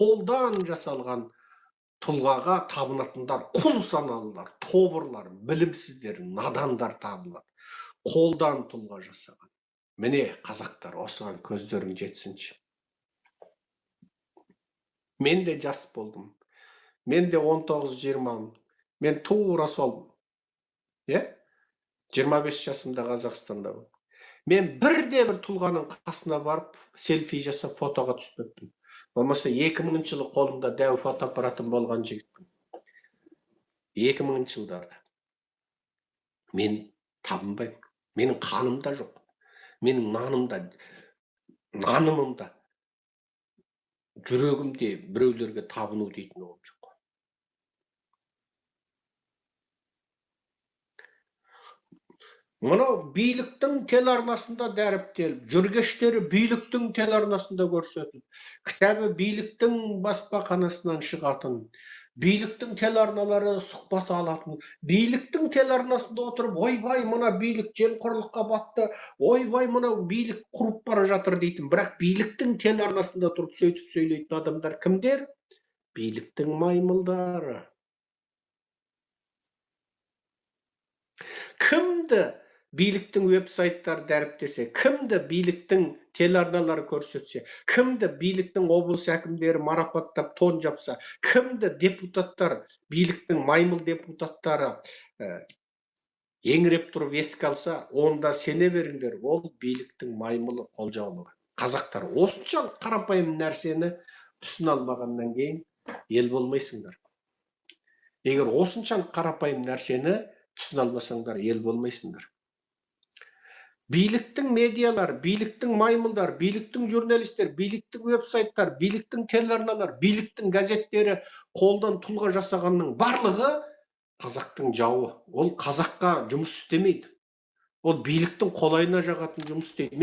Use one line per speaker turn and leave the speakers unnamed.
қолдан жасалған тұлғаға табынатындар құл саналылар, тобырлар, білімсіздер, надандар табылады. Қолдан тұлға жасаған. Міне, қазақтар, осыған көздерің жетсінші. Мен де жас болдым. Мен де 19-20. Мен тура сол, 25 жасымда Қазақстанда болдым. Мен бірде-бір тұлғаның қасына барып, селфи жасап, фотоға түспеппін. Болмаса 2000 жылы қолымда дәу фотоаппаратым болған жігітпін. 2000 жылдарда. Мен табынбаймын. Менің қанымда жоқ. Менің нанымымда, жүрегімде біреулерге табыну дейтін оғым жоқ. Мұнау биліктің телеарнасында дәріптеліп, жүргештері биліктің телеарнасында көрсетіліп, кітабы биліктің баспаханасынан шығатын, биліктің телеарналары сұхбат алатын, биліктің телеарнасында отырып, ойбай, мына билік жемқорлыққа батты, ойбай, мына билік құрып бара жатыр дейтін. Бірақ биліктің телеарнасында тұрып сөйтіп сөйлейтін адамдар кімдер? Биліктің маймылдары. Кімді биліктің веб-сайттары дәріптесе, кімді биліктің телеарналары көрсетсе, кімді биліктің облыс әкімдері марапаттап тон жапса, кімді депутаттар, биліктің маймыл депутаттары еңіреп тұрып еске алса, онда сене беріңдер, ол биліктің маймылы қолжаулығы. Қазақтар, осыншалық қарапайым нәрсені түсіне алмағаннан кейін ел болмайсыңдар. Егер осыншалық қарапайым нәрсені түсіне алмасаңдар, ел болмайсыңдар. Биліктің медиалар, биліктің маймылдар, биліктің журналистер, биліктің веб-сайттар, биліктің телеарналар, биліктің газеттері қолдан тұлға жасағанның барлығы қазақтың жауы. Ол қазаққа жұмыс істемейді. Ол биліктің қолайына жағатын жұмыс істейді.